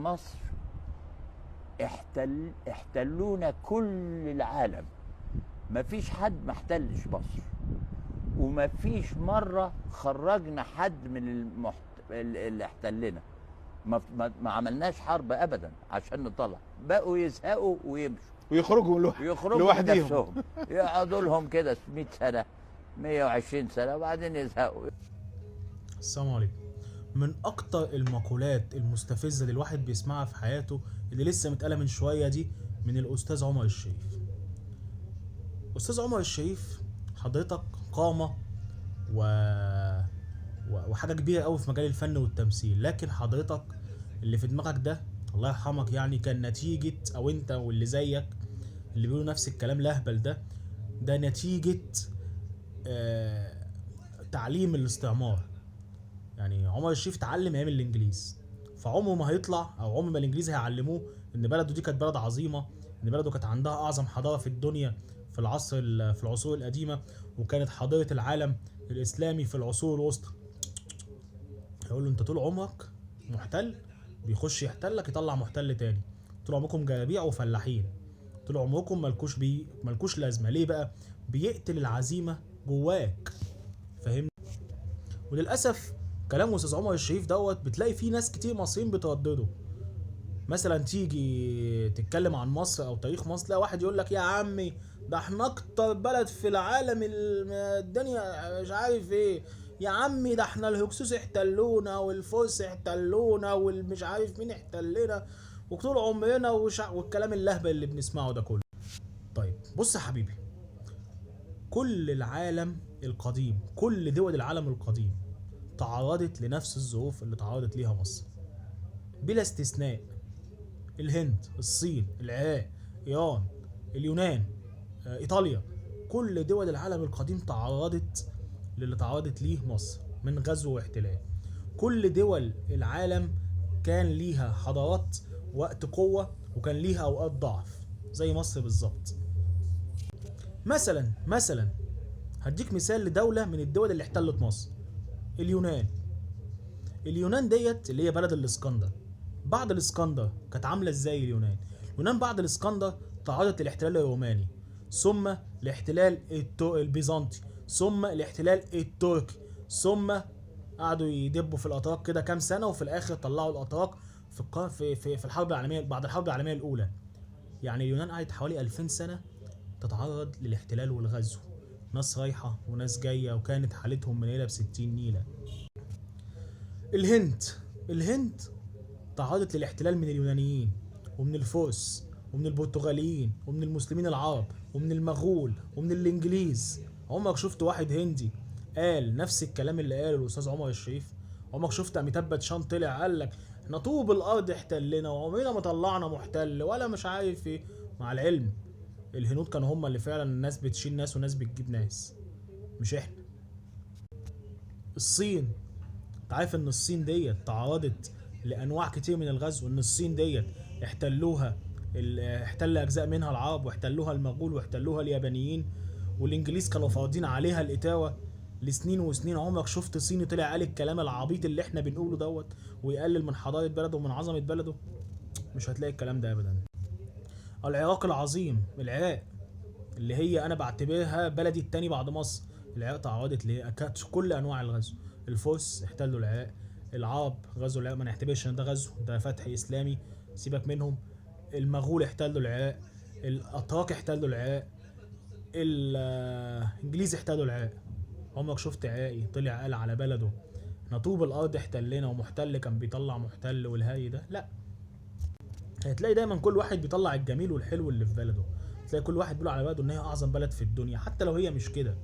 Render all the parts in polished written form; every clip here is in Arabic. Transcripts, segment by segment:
مصر احتلونا كل العالم، مفيش حد ما احتلش مصر، ومفيش مرة خرجنا حد من اللي احتلنا. ما عملناش حرب ابدا عشان نطلع، بقوا يزهقوا ويمشوا ويخرجوا لوحديهم. نفسهم يقعدوا لهم كده 100 سنة 120 سنة وبعدين يزهقوا. السلام عليكم. من اكتر المقولات المستفزه اللي الواحد بيسمعها في حياته اللي لسه متقاله من شويه دي من الاستاذ عمر الشريف. استاذ عمر الشريف حضرتك قامه وحاجه كبيره قوي في مجال الفن والتمثيل، لكن حضرتك اللي في دماغك ده الله يرحمك يعني كان نتيجه، او انت واللي زيك اللي بيقولوا نفس الكلام الاهبل ده نتيجه تعليم الاستعمار. يعني عمر الشريف اتعلم ايام الانجليز، فعمره ما هيطلع او عمر ما الانجليز هيعلموه ان بلده دي كانت بلد عظيمه، ان بلده كانت عندها اعظم حضاره في الدنيا في العصور القديمه، وكانت حضاره العالم الاسلامي في العصور الوسطى. هيقول له انت طول عمرك محتل، بيخش يحتلك يطلع محتل تاني، طول عمركم جرابيع وفلاحين، طول عمركم ملكوش لازمه. ليه بقى؟ بيقتل العزيمه جواك، فاهمني؟ وللاسف كلام استاذ عمر الشريف بتلاقي فيه ناس كتير مصريين بتردده. مثلا تيجي تتكلم عن مصر او تاريخ مصر، لا واحد يقول لك يا عمي ده احنا اكتر بلد في العالم الدنيا مش عارف ايه، يا عمي ده احنا الهكسوس احتلونا والفرس احتلونا والمش عارف مين احتلنا وطول عمرنا والكلام اللهبل اللي بنسمعه ده كله. طيب بص يا حبيبي، كل العالم القديم، كل دول العالم القديم تعرضت لنفس الظروف اللي تعرضت ليها مصر بلا استثناء. الهند، الصين، العراق، ايران، اليونان، ايطاليا، كل دول العالم القديم تعرضت للي تعرضت ليه مصر من غزو واحتلال. كل دول العالم كان ليها حضارات وقت قوة وكان ليها اوقات ضعف زي مصر بالظبط. مثلا هديك مثال لدولة من الدول اللي احتلت مصر، اليونان ديت اللي هي بلد الاسكندر. بعد الاسكندر كانت عامله ازاي اليونان بعد الاسكندر تعرضت للاحتلال الروماني، ثم الاحتلال البيزنطي، ثم الاحتلال التركي، ثم قعدوا يدبوا في الاتراك كده كام سنه، وفي الاخر طلعوا الاتراك في الحرب العالميه بعد الحرب العالميه الاولى. يعني اليونان قعدت حوالي 2000 سنه تتعرض للاحتلال والغزو، ناس رايحه وناس جايه، وكانت حالتهم منيله ب60 نيله. الهند تعرضت للاحتلال من اليونانيين ومن الفرس ومن البرتغاليين ومن المسلمين العرب ومن المغول ومن الانجليز. عمرك شفت واحد هندي قال نفس الكلام اللي قاله الاستاذ عمر الشريف؟ عمرك شفت اميتاب باتشان طلع قال لك احنا طوب الارض احتلنا وعمرنا ما طلعنا محتل ولا مش عارف ايه؟ مع العلم الهنود كانوا هم اللي فعلا الناس بتشيل ناس وناس بتجيب ناس، مش احنا. الصين، انت عارف ان الصين ديت تعرضت لانواع كتير من الغزو، ان الصين ديت احتل اجزاء منها العرب واحتلوها المغول واحتلوها اليابانيين، والانجليز كانوا فارضين عليها الاتاوه لسنين وسنين. عمرك شفت صيني طلع قال الكلام العبيط اللي احنا بنقوله ويقلل من حضاره بلده ومن عظمه بلده؟ مش هتلاقي الكلام ده ابدا. العراق العظيم، العراق اللي هي انا بعتبرها بلدي التاني بعد مصر، العراق تعرضت لكل انواع الغزو. الفرس احتلوا العراق، العرب غزوا العراق، ما نعتبرش ان ده غزو، ده فتح اسلامي، سيبك منهم. المغول احتلوا العراق، الاتراك احتلوا العراق، الانجليز احتلوا العراق. عمرك شفت عراقي طلع قال على بلده احنا طوب الارض احتلنا ومحتل كان بيطلع محتل والهاي ده؟ لا. هتلاقي دايما كل واحد بيطلع الجميل والحلو اللي في بلده، تلاقي كل واحد بيقول على بلده ان هي اعظم بلد في الدنيا حتى لو هي مش كده.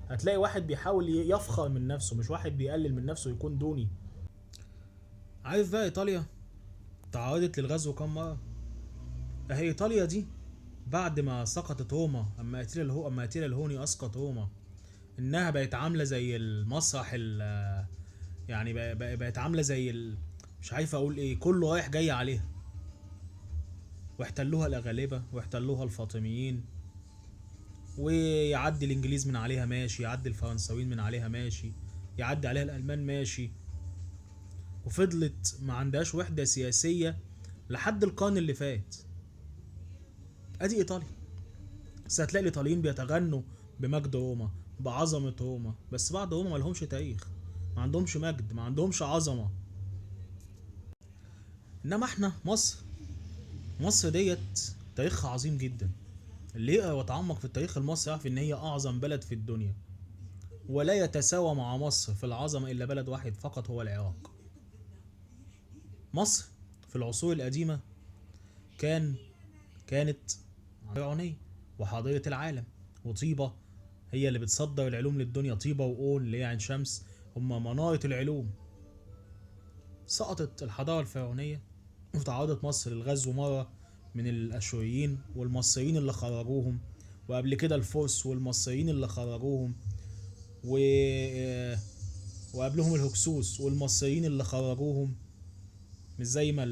هتلاقي واحد بيحاول يفخر من نفسه، مش واحد بيقلل من نفسه يكون دوني. عارف بقى ايطاليا تعرضت للغزو كم مره؟ اهي ايطاليا دي بعد ما سقطت روما، اما اتيلا الهوني اسقط روما، انها بقت عامله زي المسرح يعني بقت عامله زي مش عارف اقول ايه، كله رايح جاي عليها. واحتلوها الاغالبه واحتلوها الفاطميين، ويعدي الانجليز من عليها ماشي، يعدي الفرنساويين من عليها ماشي، يعدي عليها الالمان ماشي، وفضلت ما عندهاش وحده سياسيه لحد القرن اللي فات. ادي ايطاليا. بس هتلاقي الايطاليين بيتغنوا بمجد روما، بعظمة روما، بس بعد روما ما لهمش تاريخ، ما عندهمش مجد، ما عندهمش عظمة. انما احنا مصر ديت تاريخها عظيم جدا. اللي يقرا ويتعمق في التاريخ المصري يعرف ان هي اعظم بلد في الدنيا، ولا يتساوى مع مصر في العظمة الا بلد واحد فقط هو العراق. مصر في العصور القديمة كانت فرعونية وحاضرة العالم، وطيبة هي اللي بتصدر العلوم للدنيا. طيبة وأون اللي هي عين شمس هما منارة العلوم. سقطت الحضارة الفرعونية وتعرضت مصر للغزو مرة من الأشوريين والمصريين اللي خرجوهم، وقبل كده الفرس والمصريين اللي خرجوهم، وقبلهم الهكسوس والمصريين اللي خرجوهم. مش زي ما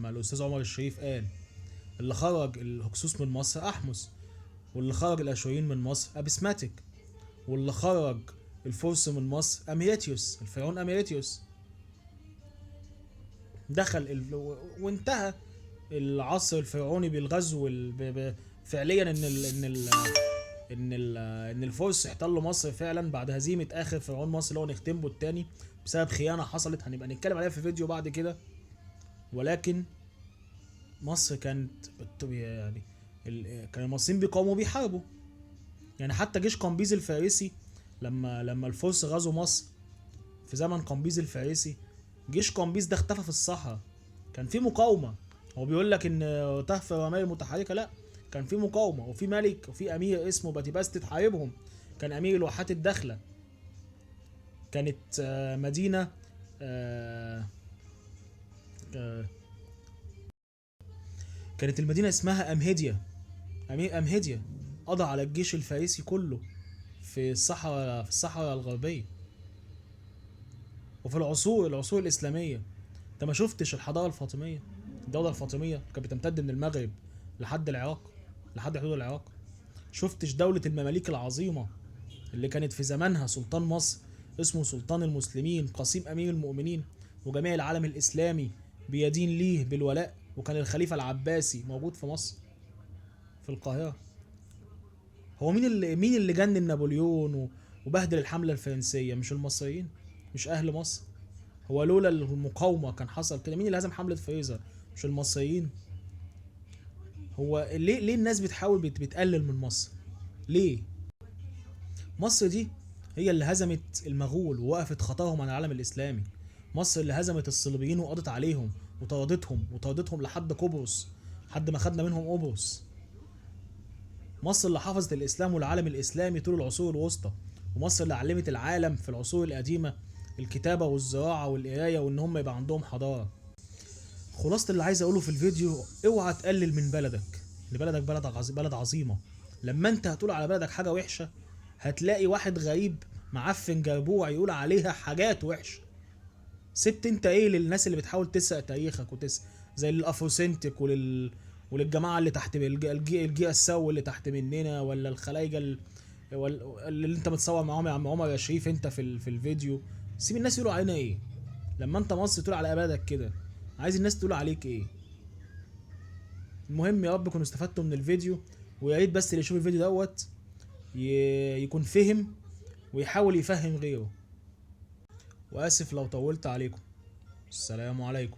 الأستاذ عمر الشريف قال، اللي خرج الهكسوس من مصر أحمس، واللي خرج الأشوريين من مصر أبسماتيك، واللي خرج الفرس من مصر أميريتيوس، الفرعون أميريتيوس. دخل وانتهى العصر الفرعوني بالغزو فعليا ان الفرس احتلوا مصر فعلا بعد هزيمه اخر فرعون مصر اللي هو نختنبو الثاني بسبب خيانه حصلت هنبقى نتكلم عليها في فيديو بعد كده. ولكن مصر كانت يعني كان المصريين بيقاوموا بيحاربوا. يعني حتى جيش قمبيز الفارسي لما الفرس غزوا مصر في زمن قمبيز الفارسي، جيش قمبيز ده اختفى في الصحراء. كان في مقاومه. هو بيقول لك ان تهف الرماية المتحركه، لا، كان في مقاومه وفي ملك وفي امير اسمه باتيباست تحاربهم. كان امير الواحات الداخله. كانت مدينه كانت المدينه اسمها امهيديا. امير امهيديا قضى على الجيش الفارسي كله في الصحراء الغربيه. وفي العصور الاسلاميه انت ما شفتش الحضاره الفاطميه؟ الدوله الفاطميه كانت بتمتد من المغرب لحد العراق، لحد حدود العراق. شفتش دوله المماليك العظيمه اللي كانت في زمانها سلطان مصر اسمه سلطان المسلمين قاسم امير المؤمنين، وجميع العالم الاسلامي بيدين ليه بالولاء، وكان الخليفه العباسي موجود في مصر في القاهره. هو مين اللي جنن نابليون وبهدل الحمله الفرنسيه؟ مش المصريين؟ مش اهل مصر؟ هو لولا المقاومه كان حصل كده. مين اللي هزم حمله فريزر؟ مش المصريين؟ هو ليه الناس بتحاول بتقلل من مصر؟ ليه؟ مصر دي هي اللي هزمت المغول ووقفت خطرهم عن العالم الاسلامي. مصر اللي هزمت الصليبيين وقضت عليهم وطردتهم لحد قبرص، لحد ما خدنا منهم قبرص. مصر اللي حفظت الاسلام والعالم الاسلامي طول العصور الوسطى، ومصر اللي علمت العالم في العصور القديمه الكتابه والزراعه والقرايه وان هم يبقى عندهم حضاره. خلاصه اللي عايز اقوله في الفيديو، اوعى تقلل من بلدك، ان بلدك بلد عظيمه. لما انت هتقول على بلدك حاجه وحشه هتلاقي واحد غريب معفن جربوع يقول عليها حاجات وحشه. سبت انت ايه للناس اللي بتحاول تسرق تاريخك زي الافروسنتك وللجماعه اللي تحت الجيئه السو اللي تحت مننا، ولا الخلايجه اللي انت متصور معاهم يا عم عمر يا شريف انت في الفيديو. سيب الناس يقولوا علينا ايه. لما انت مصري تقول على بلدك كده، عايز الناس تقول عليك ايه؟ المهم يا رب تكونوا استفدتوا من الفيديو، ويا ريت بس اللي يشوف الفيديو دوت يكون فهم ويحاول يفهم غيره. واسف لو طولت عليكم. السلام عليكم.